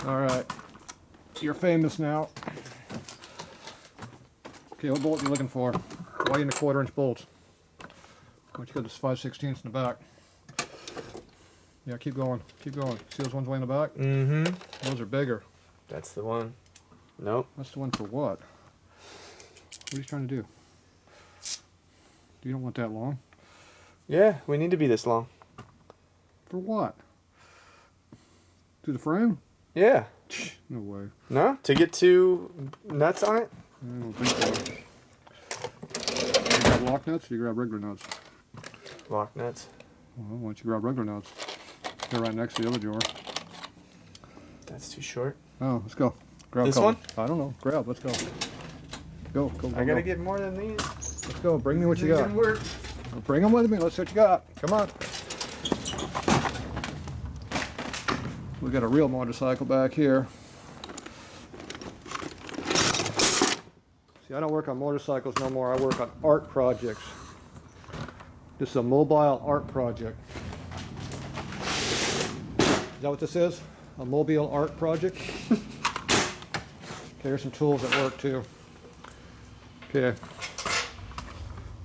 Alright. You're famous now. Okay, what bolt are you looking for? Why in the 1/4" bolts? Why don't you got this 5/16 in the back? Yeah, keep going. Keep going. See those ones way in the back? Mm-hmm. Those are bigger. That's the one. Nope. That's the one for what? What are you trying to do? You don't want that long? Yeah, we need to be this long. For what? Through the frame? Yeah. No way. No? To get 2 nuts on it? I don't think so. You grab lock nuts or you grab regular nuts? Lock nuts. Well, why don't you grab regular nuts? They're right next to the other drawer. That's too short. Oh, let's go. Grab This a couple. one? I don't know. Grab. Let's go. Go. I gotta get more than these. Let's go. Bring me what you got. Work. Well, bring them with me. Let's see what you got. Come on. We got a real motorcycle back here. See, I don't work on motorcycles no more. I work on art projects. This is a mobile art project. Is that what this is? A mobile art project? Okay, here's some tools that work too. Okay.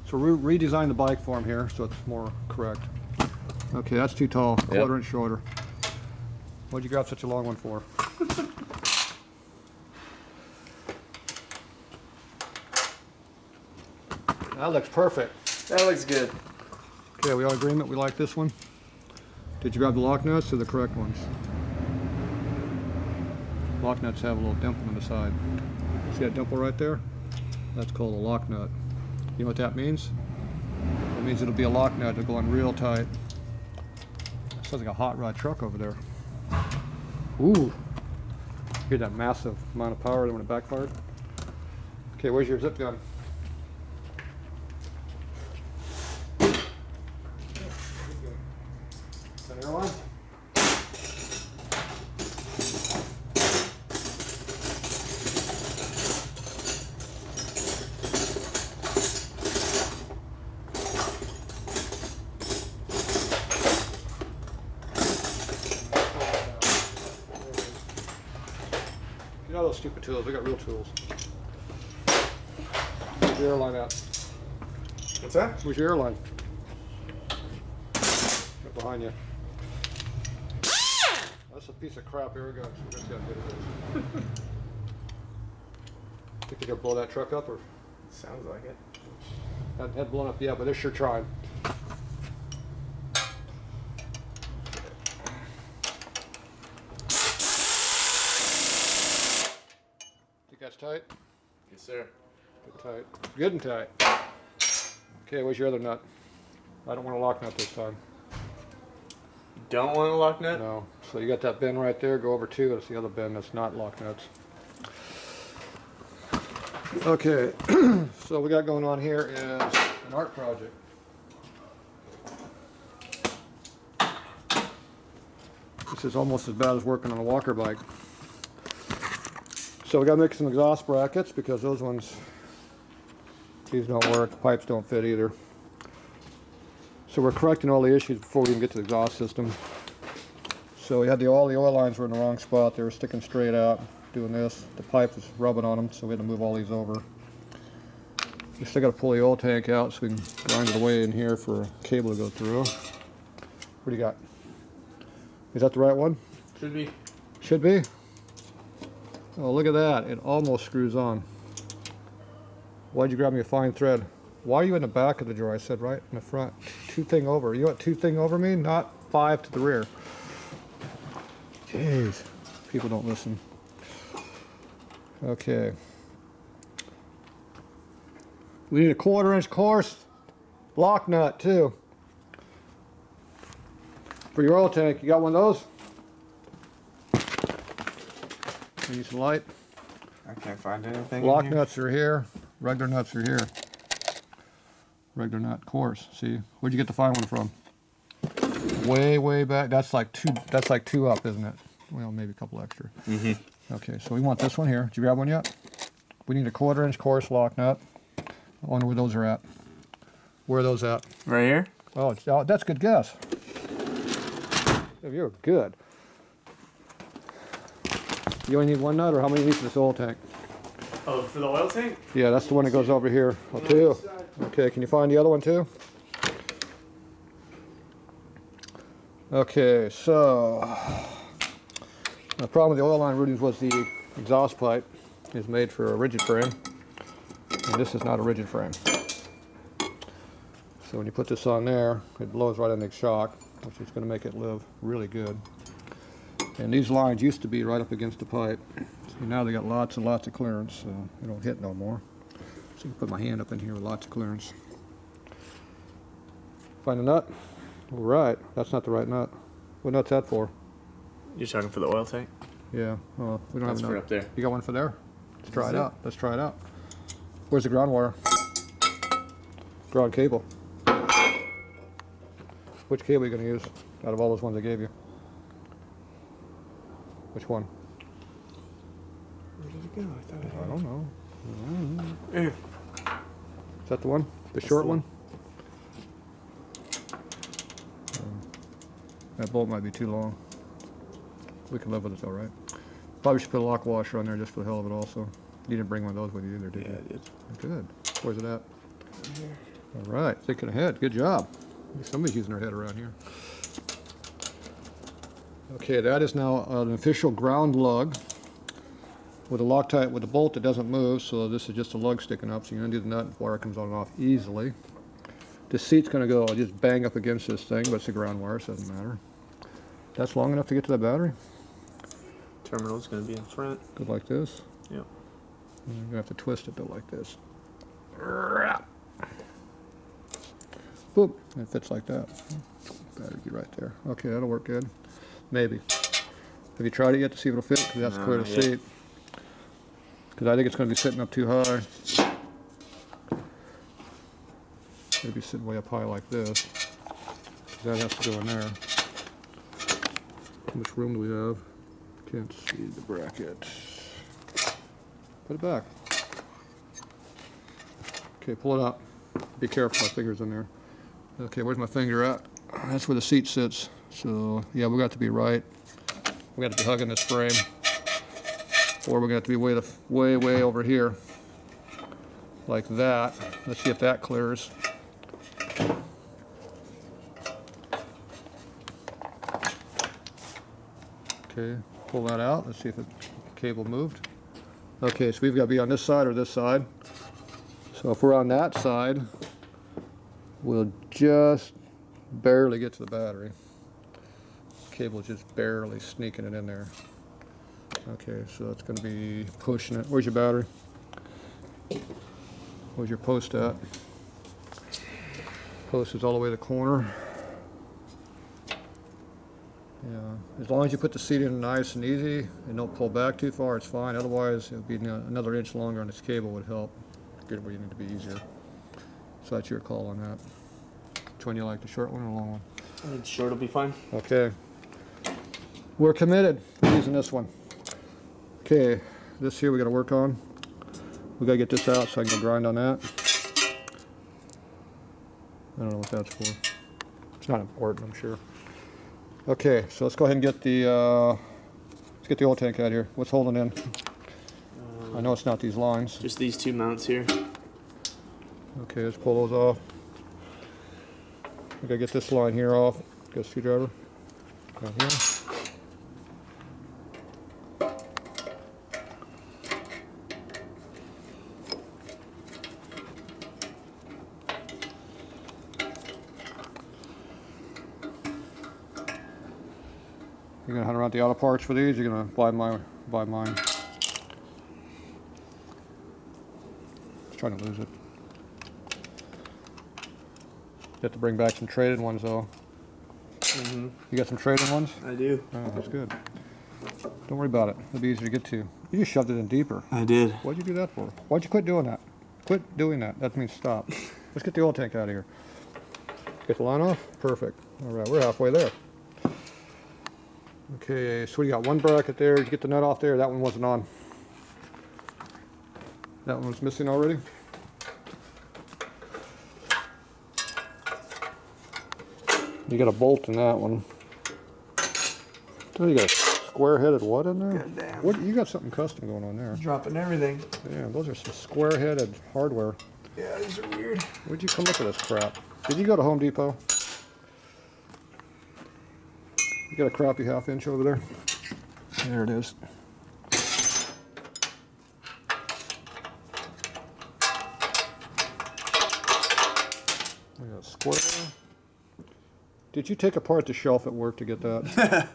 So we redesigned the bike form here so it's more correct. Okay, that's too tall. 1/4" shorter. What'd you grab such a long one for? That looks perfect. That looks good. Okay, are we all in agreement? We like this one? Did you grab the lock nuts or the correct ones? Lock nuts have a little dimple on the side. See that dimple right there? That's called a lock nut. You know what that means? It means it'll be a lock nut. It'll go on real tight. Sounds like a hot rod truck over there. Ooh! Hear that massive amount of power when it backfired? Okay, where's your zip gun? An airline? Get all those stupid tools. We got real tools. Where's your airline at? What's that? Where's your airline? Right behind you. That's a piece of crap air gun. So let's see how good it is. Think they could blow that truck up, or Sounds like it. hadn't blown up yet, but they're sure trying. Think that's tight? Yes, sir. Good tight. Good and tight. Okay, where's your other nut? I don't want a lock nut this time. Don't want a lock nut? No. So you got that bin right there. Go over to it. It's the other bin that's not lock nuts. Okay. So what we got going on here is an art project. This is almost as bad as working on a walker bike. So we got to make some exhaust brackets because those ones, these don't work. The pipes don't fit either. So we're correcting all the issues before we even get to the exhaust system. So we had all the oil lines were in the wrong spot. They were sticking straight out, doing this. The pipe was rubbing on them, so we had to move all these over. We still got to pull the oil tank out so we can grind it away in here for a cable to go through. What do you got? Is that the right one? Should be. Should be. Oh, look at that. It almost screws on. Why'd you grab me a fine thread? Why are you in the back of the drawer? I said right in the front. 2 thing over. You want 2 thing over me? Not 5 to the rear. Jeez. People don't listen. Okay. We need a 1/4" course lock nut too. For your oil tank, you got one of those? Need some light. I can't find anything. Lock nuts are here. Regular nuts are here. Regular nut course. See, where'd you get the fine one from? Way back. That's like two up, isn't it? Well, maybe a couple extra. Okay, so we want this one here. Did you grab one yet? We need a 1/4" course lock nut. I wonder where those are at. Where are those at? Right here? Oh, that's a good guess. You're good. You only need one nut, or how many you need for this oil tank? Oh, for the oil tank? Yeah, that's the one that goes over here. Oh, two. Okay, can you find the other one too? Okay, so the problem with the oil line Hoodies was the exhaust pipe is made for a rigid frame, and this is not a rigid frame. So when you put this on there, it blows right on the shock, which is going to make it live really good. And these lines used to be right up against the pipe. See, now they got lots and lots of clearance, so they don't hit no more. So you can put my hand up in here with lots of clearance. Find a nut? All right, that's not the right nut. What nut's that for? You're talking for the oil tank? Yeah, well, we don't That's have a for nut. up there. You got one for there? Let's try Is it it? out. Let's try it out. Where's the ground wire? Ground cable. Which cable are you going to use out of all those ones I gave you? Which one? Where did it go? I thought I I had don't know. it. Is that the one? The short the one? That bolt might be too long. We can live with it though, right? Probably should put a lock washer on there just for the hell of it also. You didn't bring one of those with you either, did Yeah, you? I did. Good. Where's it at? Right here. All right, thinking ahead. Good job. Somebody's using their head around here. Okay, that is now an official ground lug with a Loctite with a bolt that doesn't move, so this is just a lug sticking up, so you undo the nut and wire comes on and off easily. The seat's going to go just bang up against this thing, but it's a ground wire, so it doesn't matter. That's long enough to get to that battery. Terminal's going to be in front. Go like this. Yep. And you're going to have to twist it though like this. Boop, and it fits like that. Battery be right there. Okay, that'll work good. Maybe. Have you tried it yet to see if it'll fit? Because that's clear to Not yet. seat. Because I think it's going to be sitting up too high. It'll be sitting way up high like this. That has to go in there. How much room do we have? Can't see the bracket. Put it back. Okay, pull it out. Be careful, my finger's in there. Okay, where's my finger at? That's where the seat sits. So, yeah, we got to be right. We got to be hugging this frame. Or we're going to have to be way over here. Like that. Let's see if that clears. Okay, pull that out. Let's see if the cable moved. Okay, so we've got to be on this side or this side. So if we're on that side, we'll just barely get to the battery. Cable's just barely sneaking it in there. Okay, so that's going to be pushing it. Where's your battery? Where's your post at? Post is all the way to the corner. Yeah, as long as you put the seat in nice and easy and don't pull back too far, it's fine. Otherwise, it would be another inch longer on this cable would help. Get where you need to be easier. So that's your call on that. Which one you like, the short one or the long one? I think short will be fine. Okay. We're committed to using this one. Okay, this here we got to work on. We got to get this out so I can go grind on that. I don't know what that's for. It's not important, I'm sure. Okay, so let's go ahead and get the let's get the oil tank out here. What's holding in? I know it's not these lines. Just these two mounts here. Okay, let's pull those off. We gotta get this line here off. Get a screwdriver. Down here. You're gonna hunt around the auto parts for these. You're gonna buy mine. Just trying to lose it. You have to bring back some traded ones though. Mm-hmm. You got some traded ones? I do. Oh, that's good. Don't worry about it. It'll be easier to get to. You just shoved it in deeper. I did. What'd you do that for? Why'd you quit doing that? Quit doing that. That means stop. Let's get the oil tank out of here. Get the line off? Perfect. All right, we're halfway there. Okay, so we got one bracket there. Did you get the nut off there? That one wasn't on. That one was missing already. You got a bolt in that one. Oh, you got square-headed what in there? Goddamn. What, you got something custom going on there. Dropping everything. Yeah, those are some square-headed hardware. Yeah, these are weird. Where'd you come up with this crap? Did you go to Home Depot? You got a crappy half-inch over there? There it is. We got a square. Did you take apart the shelf at work to get that?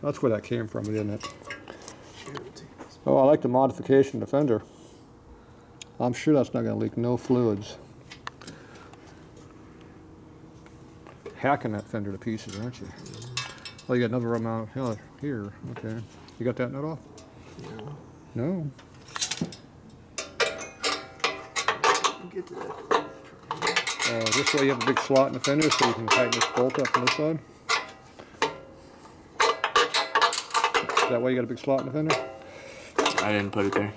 That's where that came from, didn't it? Oh, I like the modification of the fender. I'm sure that's not going to leak no fluids. Hacking that fender to pieces, aren't you? Oh, you got another amount of here. Okay. You got that nut off? No. No. Get to that. This way you have a big slot in the fender so you can tighten this bolt up from this side. That way you got a big slot in the fender? I didn't put it there.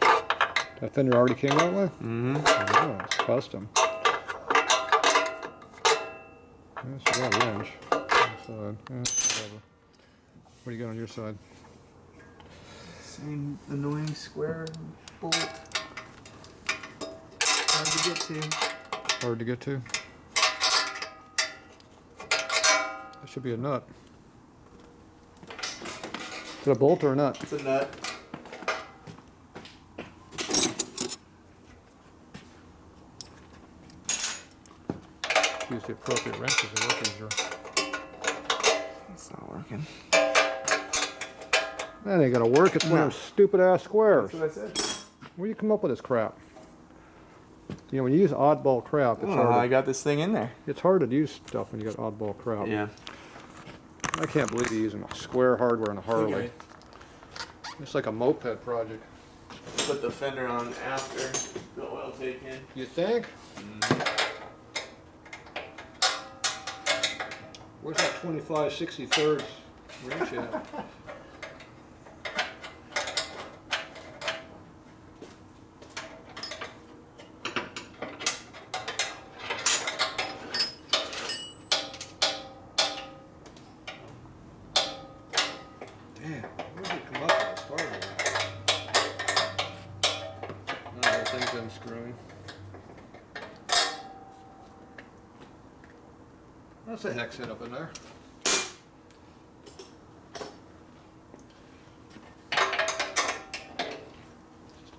That fender already came that way? Mm-hmm. Oh, it's custom. That's about an inch. Side. Yeah, whatever. What do you got on your side? Same annoying square bolt. Hard to get to. Hard to get to? That should be a nut. Is it a bolt or a nut? It's a nut. Use the appropriate wrenches to work easier. It's not working. That ain't gonna work. It's one of those stupid ass squares. That's what I said. Where do you come up with this crap? You know, when you use oddball crap, I it's don't know how I hard. got this thing in there. It's hard to use stuff when you got oddball crap. Yeah. I can't believe you're using square hardware on a Harley. Okay. It's like a moped project. Put the fender on after the oil take in. You think? Where's that 25/63 wrench at? Damn, where did it come up with this hardware? No, that thing's unscrewing. That's a hex hit up in there. Just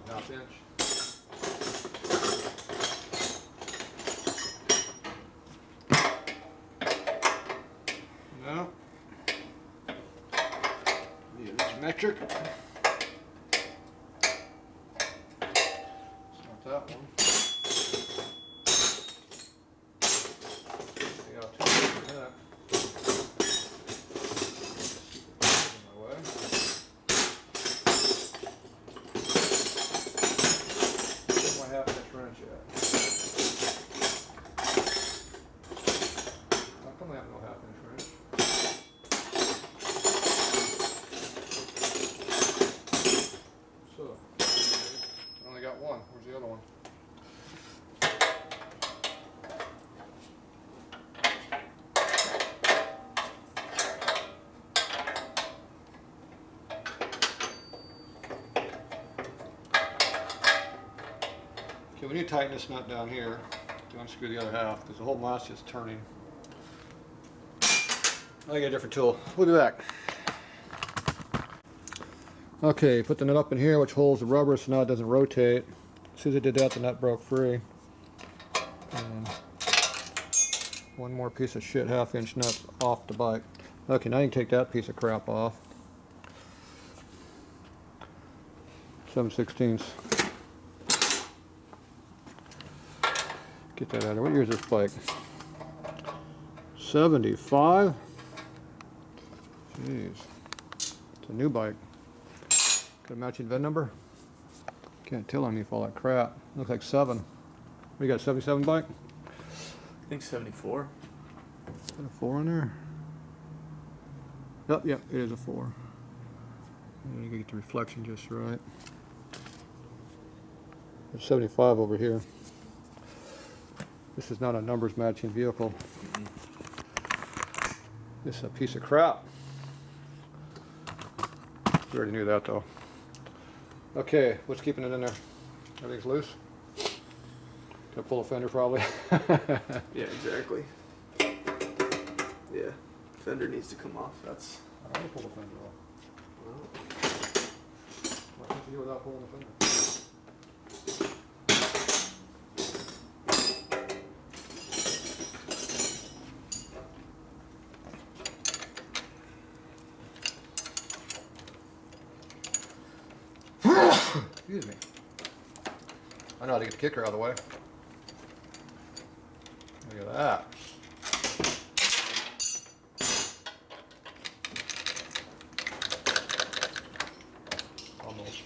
a half inch. No. Yeah, it's metric. It's not that one. Where's the other one? Okay, we need to tighten this nut down here to unscrew the other half because the whole mouth's just turning. I'll get a different tool. We'll do that. Okay, put the nut up in here, which holds the rubber so now it doesn't rotate. As soon as I did that, the nut broke free. And one more piece of shit half-inch nut off the bike. Okay, now you can take that piece of crap off. 7/16. Get that out of there. What year is this bike? 75? Jeez. It's a new bike. Got a matching VIN number? Can't tell underneath all that crap. Looks like 7. We got a 77 bike? I think 74. Is that a 4 on there? Yep, it is a 4. You gotta get the reflection just right. There's 75 over here. This is not a numbers matching vehicle. This is a piece of crap. We already knew that though. Okay, what's keeping it in there? Everything's loose? Gotta pull a fender probably. Yeah, exactly. Yeah, fender needs to come off. That's. I want to pull the fender off. Well, What can't you do without pulling the fender? Excuse me. I know how to get the kicker out of the way. Look at that. Almost.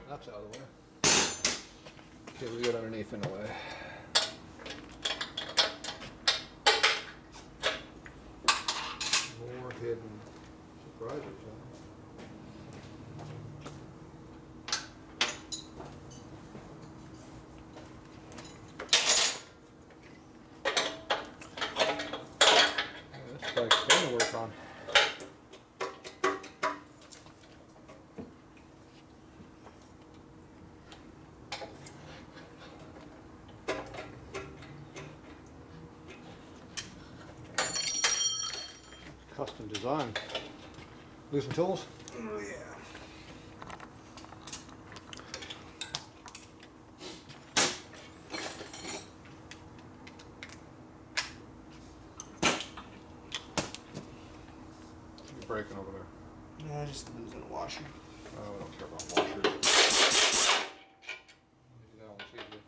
That's out of the way. Okay, we got underneath in the way. More hidden surprises, huh? This bike's fun to work on. Custom design. Loosen tools? oh yeah. You're breaking over there. Nah, just losing a washer. Oh, we don't care about washers. Maybe that one's easier.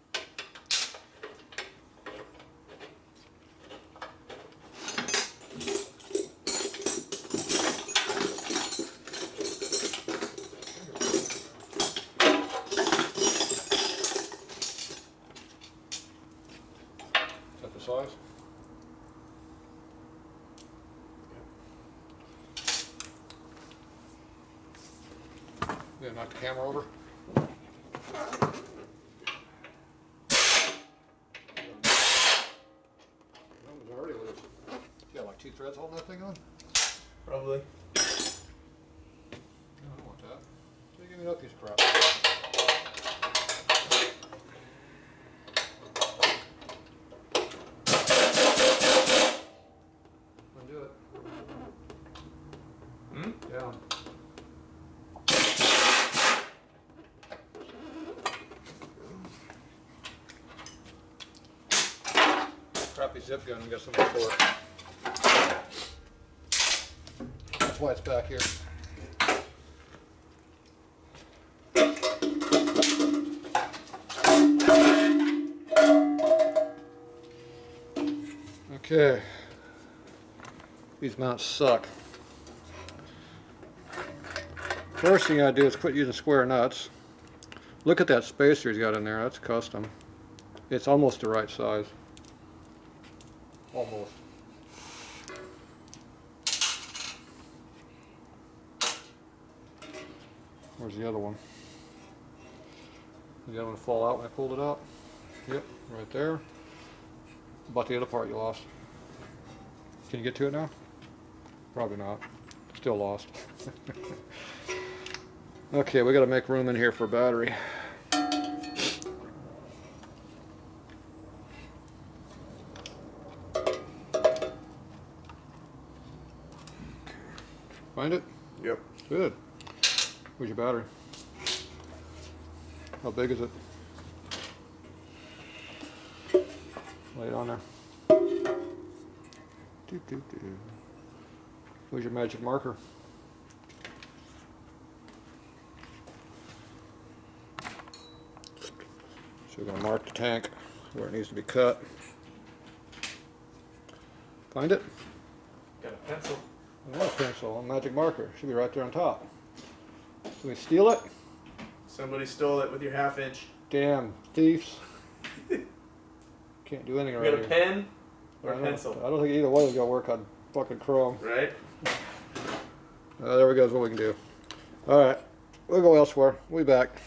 Is that the size? Yeah, knock the camera over. That was already loose. You got like 2 threads holding that thing on? Probably. No, I don't want that. So you give me that piece of crap. Undo it. Hmm? Down. Crappy zip gun, we got something for it. That's why it's back here. Okay. These mounts suck. First thing I do is quit using square nuts. Look at that spacer he's got in there, that's custom. It's almost the right size. Almost. Where's the other one? Did the other one fall out when I pulled it out? Yep, right there. What about the other part you lost? Can you get to it now? Probably not. Still lost. Okay, we gotta make room in here for a battery. Find it? Yep. Good. Where's your battery? How big is it? Lay it on there. Doo, doo, doo. Where's your magic marker? So we're going to mark the tank where it needs to be cut. Find it? Got a pencil. Another pencil, a magic marker. Should be right there on top. Can we steal it? Somebody stole it with your 1/2 inch. Damn thieves. Can't do anything We right got a here. pen or a pencil. I don't think either one is going to work on fucking chrome. Right? There we go, is what we can do. Alright, we'll go elsewhere. We'll be back.